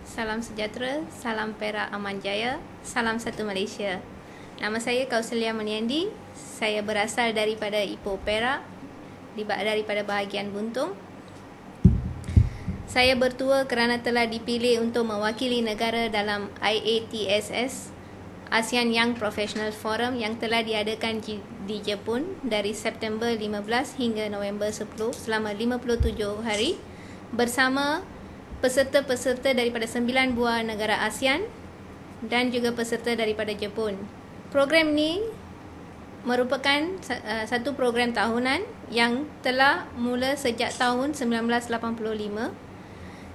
salam sejahtera, salam Perak Aman Jaya, salam satu Malaysia. Nama saya Kauselya Meniandi. Saya berasal daripada Ipoh Perak, daripada bahagian Buntung. Saya bertua kerana telah dipilih untuk mewakili negara dalam Iatss, ASEAN Young Professional Forum yang telah diadakan di Jepun dari September 15 hingga November 10 selama 57 hari bersama peserta-peserta daripada 9 buah negara ASEAN dan juga peserta daripada Jepun. Program ni merupakan satu program tahunan yang telah mula sejak tahun 1985,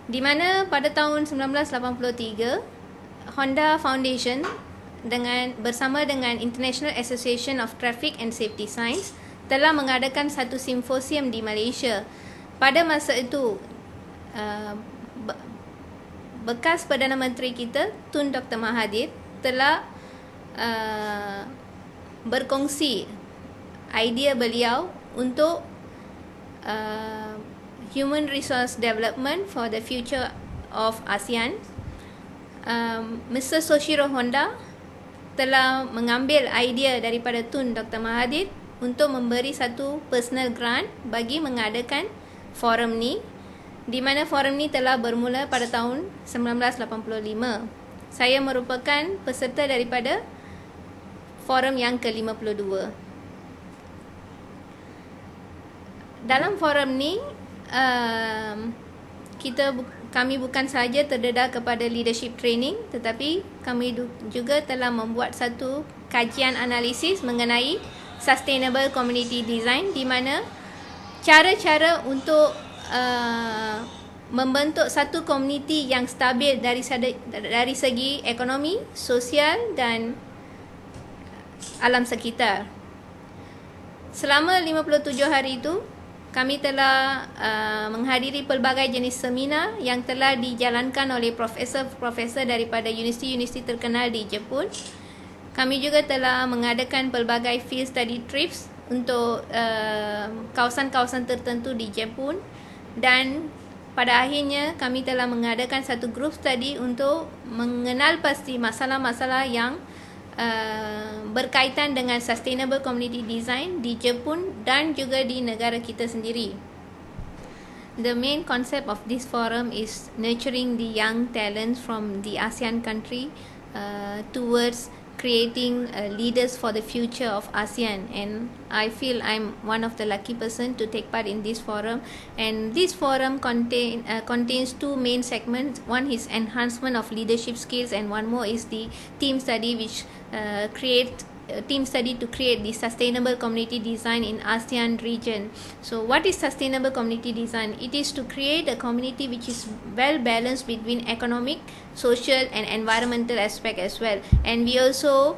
di mana pada tahun 1983 Honda Foundation bersama dengan International Association of Traffic and Safety Science telah mengadakan satu simposium di Malaysia. Pada masa itu bekas Perdana Menteri kita, Tun Dr. Mahathir, telah berkongsi idea beliau untuk human resource development for the future of ASEAN. Mr. Soichiro Honda telah mengambil idea daripada Tun Dr. Mahathir untuk memberi satu personal grant bagi mengadakan forum ni, di mana forum ni telah bermula pada tahun 1985. Saya merupakan peserta daripada forum yang ke-52. Dalam forum ni kami bukan sahaja terdedah kepada leadership training, tetapi kami juga telah membuat satu kajian analisis mengenai sustainable community design, di mana cara-cara untuk membentuk satu komuniti yang stabil dari segi ekonomi, sosial dan alam sekitar. Selama 57 hari itu, kami telah menghadiri pelbagai jenis seminar yang telah dijalankan oleh profesor-profesor daripada universiti-universiti terkenal di Jepun. Kami juga telah mengadakan pelbagai field study trips untuk kawasan-kawasan tertentu di Jepun, dan pada akhirnya kami telah mengadakan satu group study untuk mengenal pasti masalah-masalah yang berkaitan dengan sustainable community design di Jepun dan juga di negara kita sendiri. The main concept of this forum is nurturing the young talents from the ASEAN country towards creating leaders for the future of ASEAN, and I feel I'm one of the lucky person to take part in this forum. And this forum contains two main segments. One is enhancement of leadership skills, and one more is the team study, which team study to create the sustainable community design in ASEAN region. So what is sustainable community design? It is to create a community which is well balanced between economic, social and environmental aspect as well. And we also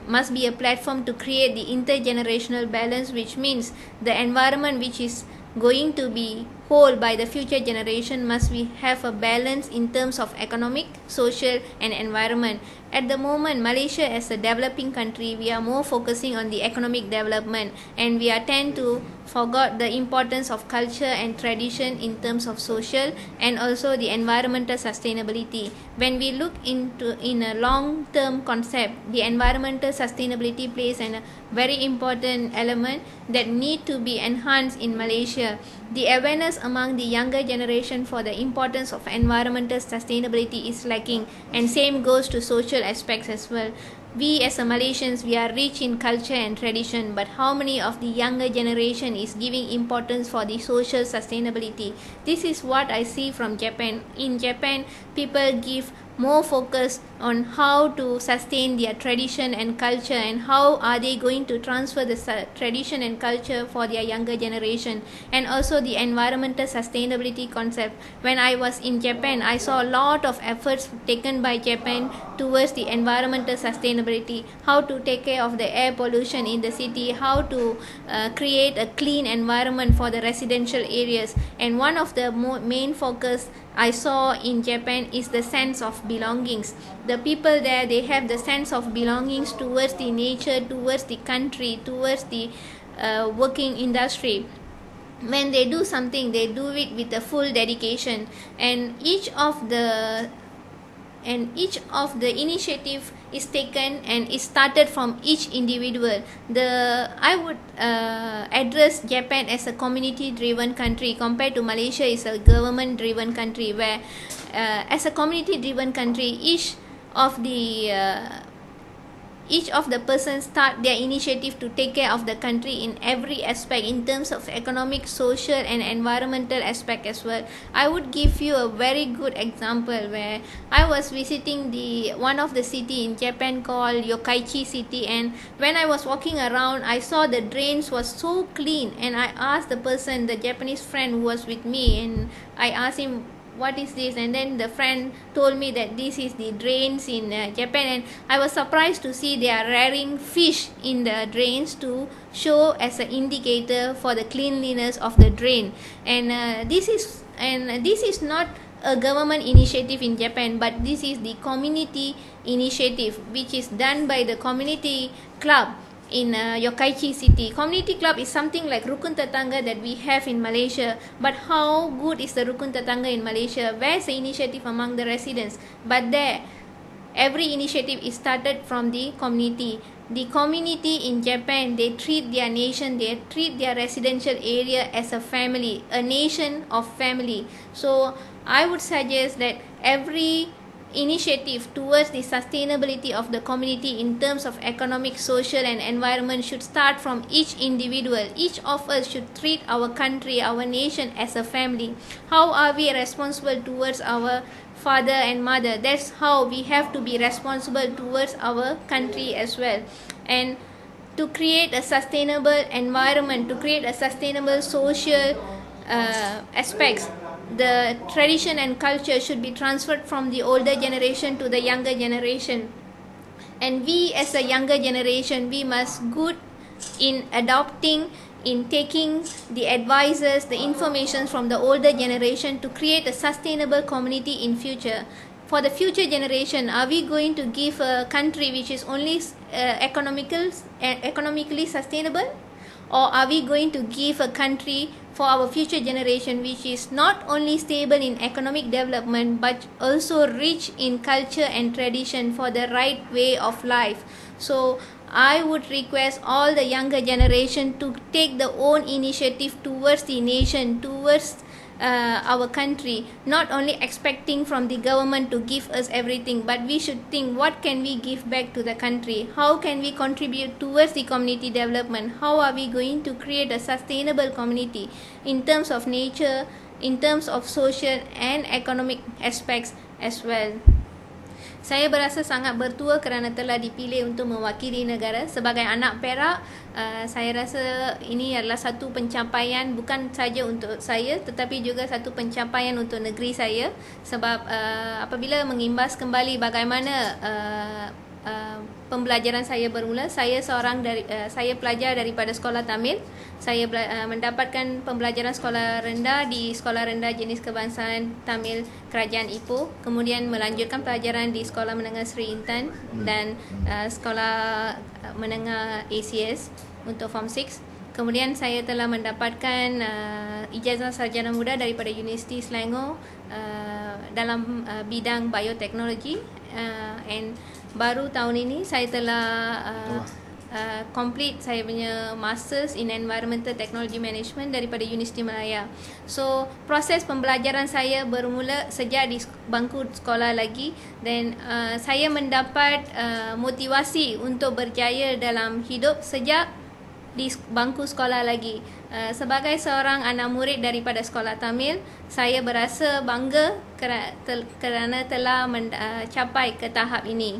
must be a platform to create the intergenerational balance, which means the environment which is going to be whole by the future generation must have a balance in terms of economic, social and environment. At the moment, Malaysia as a developing country, we are more focusing on the economic development, and we are tend to forget the importance of culture and tradition in terms of social and also the environmental sustainability. When we look in a long-term concept, the environmental sustainability plays a very important element that need to be enhanced in Malaysia. The awareness among the younger generation for the importance of environmental sustainability is lacking, and same goes to social aspects as well. We as a Malaysians, we are rich in culture and tradition, but how many of the younger generation is giving importance for the social sustainability? This is what I see from Japan. In Japan, people give more focus on how to sustain their tradition and culture, and how are they going to transfer the tradition and culture for their younger generation, and also the environmental sustainability concept. When I was in Japan, I saw a lot of efforts taken by Japan towards the environmental sustainability, how to take care of the air pollution in the city, how to create a clean environment for the residential areas. And one of the main focus I saw in Japan is the sense of belongings. The people there, they have the sense of belongings towards the nature, towards the country, towards the working industry. when they do something, they do it with a full dedication, and each of the initiative is taken and is started from each individual. I would address Japan as a community driven country compared to Malaysia is a government driven country, where as a community driven country, each of the persons start their initiative to take care of the country in every aspect, in terms of economic, social and environmental aspect as well. I would give you a very good example where I was visiting one of the city in Japan called Yokkaichi city, and when I was walking around, I saw the drains was so clean, and I asked the person, the Japanese friend who was with me, and I asked him, what is this? And then the friend told me that this is the drains in Japan, and I was surprised to see they are rearing fish in the drains to show as an indicator for the cleanliness of the drain. And this is not a government initiative in Japan, but this is the community initiative which is done by the community club in Yokkaichi city. Community club is something like Rukun Tetangga that we have in Malaysia, but how good is the Rukun Tetangga in Malaysia? Where's the initiative among the residents? But there, every initiative is started from the community. The community in Japan, they treat their nation, they treat their residential area as a family, a nation of family. So I would suggest that every initiative towards the sustainability of the community in terms of economic, social and environment should start from each individual. Each of us should treat our country, our nation as a family. How are we responsible towards our father and mother? That's how we have to be responsible towards our country as well. And to create a sustainable environment, to create a sustainable social aspects, the tradition and culture should be transferred from the older generation to the younger generation. And we as a younger generation, we must good in adopting, in taking the advices, the information from the older generation to create a sustainable community in future. For the future generation, are we going to give a country which is only economically sustainable? Or are we going to give a country for our future generation which is not only stable in economic development but also rich in culture and tradition for the right way of life? So I would request all the younger generation to take their own initiative towards the nation, towards our country, not only expecting from the government to give us everything, but we should think, what can we give back to the country? How can we contribute towards the community development? How are we going to create a sustainable community in terms of nature, in terms of social and economic aspects as well? Saya berasa sangat bertua kerana telah dipilih untuk mewakili negara sebagai anak Perak. Saya rasa ini adalah satu pencapaian bukan saja untuk saya tetapi juga satu pencapaian untuk negeri saya, sebab apabila mengimbas kembali bagaimana pembelajaran saya bermula, saya pelajar daripada sekolah Tamil. Saya mendapatkan pembelajaran sekolah rendah di Sekolah Rendah Jenis Kebangsaan Tamil Kerajaan Ipoh, kemudian melanjutkan pelajaran di Sekolah Menengah Sri Intan dan Sekolah Menengah ACS untuk Form 6. Kemudian saya telah mendapatkan ijazah sarjana muda daripada Universiti Selangor dalam bidang bioteknologi, and baru tahun ini saya telah complete saya punya Masters in Environmental Technology Management daripada Universiti Malaya. So proses pembelajaran saya bermula sejak di bangku sekolah lagi, dan saya mendapat motivasi untuk berjaya dalam hidup sejak di bangku sekolah lagi. Sebagai seorang anak murid daripada sekolah Tamil, saya berasa bangga kerana telah mencapai ke tahap ini.